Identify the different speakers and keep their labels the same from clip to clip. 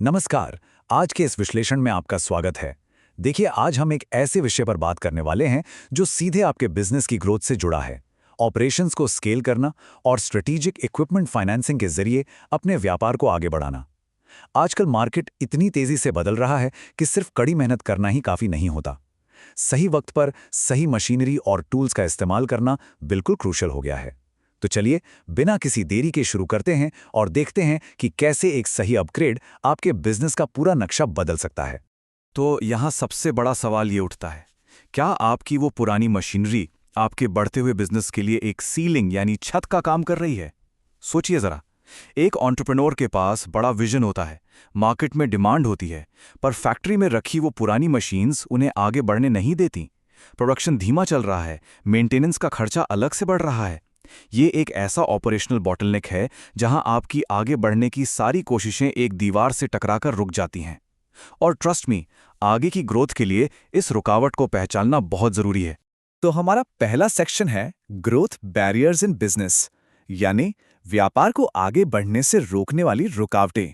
Speaker 1: नमस्कार। आज के इस विश्लेषण में आपका स्वागत है। देखिए, आज हम एक ऐसे विषय पर बात करने वाले हैं जो सीधे आपके बिजनेस की ग्रोथ से जुड़ा है। ऑपरेशंस को स्केल करना और स्ट्रेटेजिक इक्विपमेंट फाइनेंसिंग के जरिए अपने व्यापार को आगे बढ़ाना। आजकल मार्केट इतनी तेजी से बदल रहा है कि सिर्फ कड़ी मेहनत करना ही काफी नहीं होता। सही वक्त पर सही मशीनरी और टूल्स का इस्तेमाल करना बिल्कुल क्रूशियल हो गया है। तो चलिए, बिना किसी देरी के शुरू करते हैं और देखते हैं कि कैसे एक सही अपग्रेड आपके बिजनेस का पूरा नक्शा बदल सकता है।
Speaker 2: तो यहाँ सबसे बड़ा सवाल ये उठता है, क्या आपकी वो पुरानी मशीनरी आपके बढ़ते हुए बिजनेस के लिए एक सीलिंग यानी छत का काम कर रही है? सोचिए जरा, एक एंटरप्रेन्योर के पास बड़ा विजन होता है, मार्केट में डिमांड होती है, पर फैक्ट्री में रखी वो पुरानी मशीन्स उन्हें आगे बढ़ने नहीं देती। प्रोडक्शन धीमा चल रहा है, मेंटेनेंस का खर्चा अलग से बढ़ रहा है। ये एक ऐसा ऑपरेशनल बॉटलनेक है जहां आपकी आगे बढ़ने की सारी कोशिशें एक दीवार से टकराकर रुक जाती हैं। और ट्रस्ट मी, आगे की ग्रोथ के लिए इस रुकावट को पहचानना बहुत जरूरी है।
Speaker 3: तो हमारा पहला सेक्शन है ग्रोथ बैरियर्स इन बिजनेस, यानी व्यापार को आगे बढ़ने से रोकने वाली रुकावटें।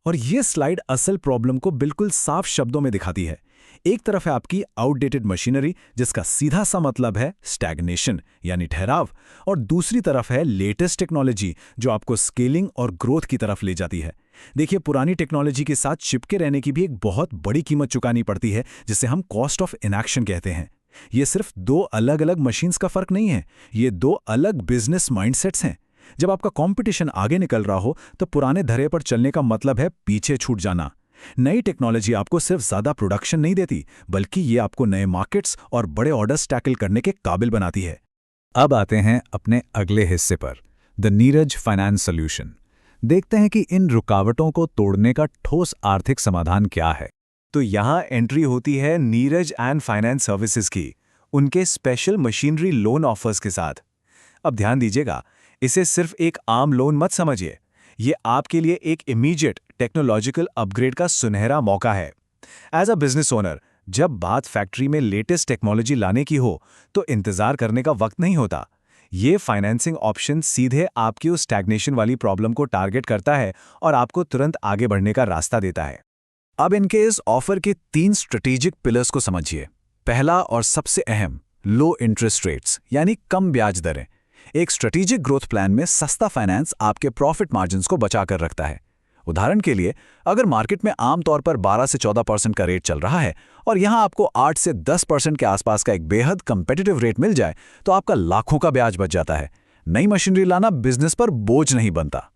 Speaker 3: और ये स्लाइड असल प्रॉब्लम को बिल्कुल साफ शब्दों में दिखाती है। एक तरफ है आपकी आउटडेटेड मशीनरी, जिसका सीधा सा मतलब है स्टैग्नेशन यानी ठहराव, और दूसरी तरफ है लेटेस्ट टेक्नोलॉजी जो आपको स्केलिंग और ग्रोथ की तरफ ले जाती है। देखिए, पुरानी टेक्नोलॉजी के साथ चिपके रहने की भी एक बहुत बड़ी कीमत चुकानी पड़ती है, जिसे हम कॉस्ट ऑफ इनएक्शन कहते हैं। ये सिर्फ दो अलग अलग मशीन्स का फर्क नहीं है, ये दो अलग बिजनेस माइंडसेट्स हैं। जब आपका कंपटीशन आगे निकल रहा हो तो पुराने धरे पर चलने का मतलब है पीछे छूट जाना। नई टेक्नोलॉजी आपको सिर्फ ज्यादा प्रोडक्शन नहीं देती, बल्कि ये आपको नए मार्केट्स और बड़े ऑर्डर्स टैकल करने के काबिल बनाती है।
Speaker 1: अब आते हैं अपने अगले हिस्से पर, द नीरज फाइनेंस सॉल्यूशन। देखते हैं कि इन रुकावटों को तोड़ने का ठोस आर्थिक समाधान क्या है।
Speaker 3: तो यहाँ एंट्री होती है नीरज एंड फाइनेंस सर्विसेज की, उनके स्पेशल मशीनरी लोन ऑफर्स के साथ। अब ध्यान दीजिएगा, इसे सिर्फ एक आम लोन मत समझिए, ये आपके लिए एक इमीडिएट टेक्नोलॉजिकल अपग्रेड का सुनहरा मौका है। एज अ बिजनेस ओनर, जब बात फैक्ट्री में लेटेस्ट टेक्नोलॉजी लाने की हो तो इंतजार करने का वक्त नहीं होता। ये फाइनेंसिंग ऑप्शन सीधे आपकी उस स्टैग्नेशन वाली प्रॉब्लम को टारगेट करता है और आपको तुरंत आगे बढ़ने का रास्ता देता है।
Speaker 1: अब इनके इस ऑफर के 3 स्ट्रेटेजिक पिलर्स को समझिए। पहला और सबसे अहम, लो इंटरेस्ट रेट्स यानी कम ब्याज दरें। एक स्ट्रेटेजिक ग्रोथ प्लान में सस्ता फाइनेंस आपके प्रॉफिट मार्जिन्स को बचाकर रखता है। उदाहरण के लिए, अगर मार्केट में आमतौर पर 12 से 14% का रेट चल रहा है और यहां आपको 8 से 10% के आसपास का एक बेहद कंपेटिटिव रेट मिल जाए, तो आपका लाखों का ब्याज बच जाता है। नई मशीनरी लाना बिजनेस पर बोझ नहीं बनता।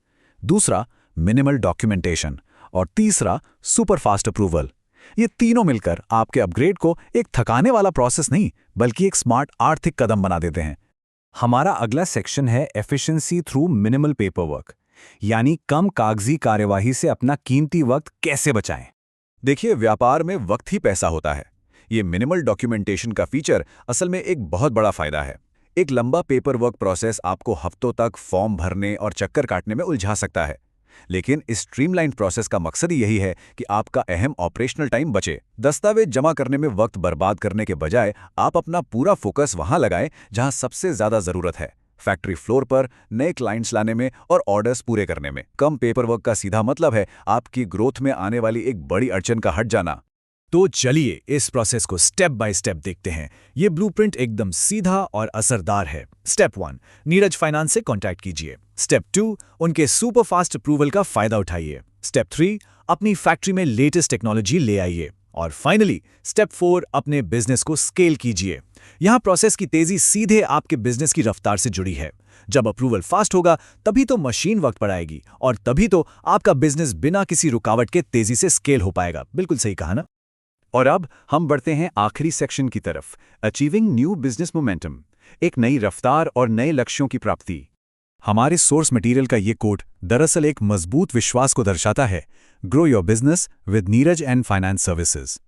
Speaker 1: दूसरा, मिनिमल डॉक्यूमेंटेशन, और तीसरा, सुपर फास्ट अप्रूवल। ये तीनों मिलकर आपके अपग्रेड को एक थकाने वाला प्रोसेस नहीं, बल्कि एक स्मार्ट आर्थिक कदम बना देते हैं।
Speaker 3: हमारा अगला सेक्शन है एफिशिएंसी थ्रू मिनिमल पेपरवर्क, यानी कम कागजी कार्यवाही से अपना कीमती वक्त कैसे बचाएं।
Speaker 1: देखिए, व्यापार में वक्त ही पैसा होता है। ये मिनिमल डॉक्यूमेंटेशन का फीचर असल में एक बहुत बड़ा फायदा है। एक लंबा पेपर वर्क प्रोसेस आपको हफ्तों तक फॉर्म भरने और चक्कर काटने में उलझा सकता है, लेकिन इस स्ट्रीमलाइंड प्रोसेस का मकसद ही यही है कि आपका अहम ऑपरेशनल टाइम बचे। दस्तावेज जमा करने में वक्त बर्बाद करने के बजाय आप अपना पूरा फोकस वहां लगाएं जहां सबसे ज्यादा जरूरत है, फैक्ट्री फ्लोर पर, नए क्लाइंट्स लाने में और ऑर्डर्स पूरे करने में। कम पेपरवर्क का सीधा मतलब है आपकी ग्रोथ में आने वाली एक बड़ी अड़चन का हट जाना।
Speaker 3: तो चलिए इस प्रोसेस को स्टेप बाय स्टेप देखते हैं। ये ब्लूप्रिंट एकदम सीधा और असरदार है। स्टेप 1, नीरज फाइनेंस से कॉन्टैक्ट कीजिए। स्टेप 2, उनके सुपर फास्ट अप्रूवल का फायदा उठाइए। स्टेप 3, अपनी फैक्ट्री में लेटेस्ट टेक्नोलॉजी ले आइए। और फाइनली स्टेप 4, अपने बिजनेस को स्केल कीजिए। यहां प्रोसेस की तेजी सीधे आपके बिजनेस की रफ्तार से जुड़ी है। जब अप्रूवल फास्ट होगा, तभी तो मशीन वक्त पर आएगी, और तभी तो आपका बिजनेस बिना किसी रुकावट के तेजी से स्केल हो पाएगा। बिल्कुल सही कहा ना।
Speaker 1: और अब हम बढ़ते हैं आखिरी सेक्शन की तरफ, अचीविंग न्यू बिजनेस मोमेंटम, एक नई रफ्तार और नए लक्ष्यों की प्राप्ति।
Speaker 3: हमारे सोर्स मटेरियल का ये कोट दरअसल एक मजबूत विश्वास को दर्शाता है, grow your business with Neeraj and finance services.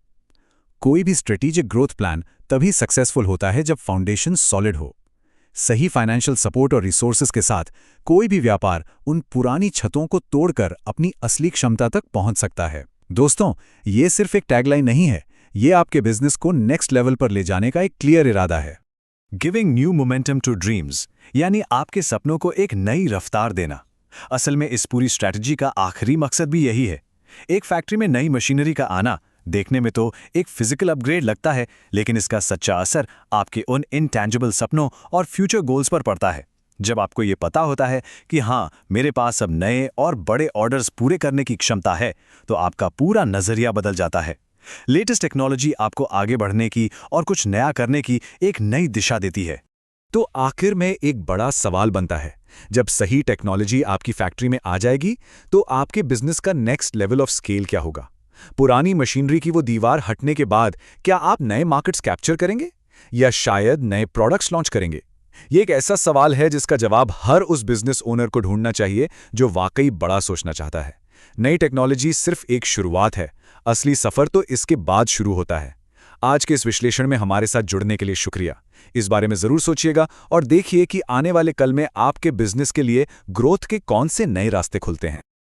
Speaker 3: कोई भी स्ट्रेटेजिक ग्रोथ प्लान तभी सक्सेसफुल होता है जब फाउंडेशन सॉलिड हो। सही फाइनेंशियल सपोर्ट और रिसोर्सेज के साथ कोई भी व्यापार उन पुरानी छतों को तोड़कर अपनी असली क्षमता तक पहुंच सकता है। दोस्तों, ये सिर्फ एक टैगलाइन नहीं है, ये आपके बिजनेस को नेक्स्ट लेवल पर ले जाने का एक क्लियर इरादा है।
Speaker 2: Giving new momentum to dreams, यानी आपके सपनों को एक नई रफ्तार देना। असल में इस पूरी स्ट्रैटेजी का आखिरी मकसद भी यही है।
Speaker 3: एक फैक्ट्री में नई मशीनरी का आना देखने में तो एक फिजिकल अपग्रेड लगता है, लेकिन इसका सच्चा असर आपके उन इंटैंजिबल सपनों और फ्यूचर गोल्स पर पड़ता है। जब आपको ये पता होता है कि हाँ, मेरे पास अब नए और बड़े ऑर्डर्स पूरे करने की क्षमता है, तो आपका पूरा नजरिया बदल जाता है। लेटेस्ट टेक्नोलॉजी आपको आगे बढ़ने की और कुछ नया करने की एक नई दिशा देती है।
Speaker 1: तो आखिर में एक बड़ा सवाल बनता है, जब सही टेक्नोलॉजी आपकी फैक्ट्री में आ जाएगी तो आपके बिजनेस का नेक्स्ट लेवल ऑफ स्केल क्या होगा? पुरानी मशीनरी की वो दीवार हटने के बाद क्या आप नए मार्केट्स कैप्चर करेंगे या शायद नए प्रोडक्ट्स लॉन्च करेंगे? ये एक ऐसा सवाल है जिसका जवाब हर उस बिजनेस ओनर को ढूंढना चाहिए जो वाकई बड़ा सोचना चाहता है। नई टेक्नोलॉजी सिर्फ एक शुरुआत है, असली सफर तो इसके बाद शुरू होता है। आज के इस विश्लेषण में हमारे साथ जुड़ने के लिए शुक्रिया। इस बारे में जरूर सोचिएगा और देखिए कि आने वाले कल में आपके बिजनेस के लिए ग्रोथ के कौन से नए रास्ते खुलते हैं।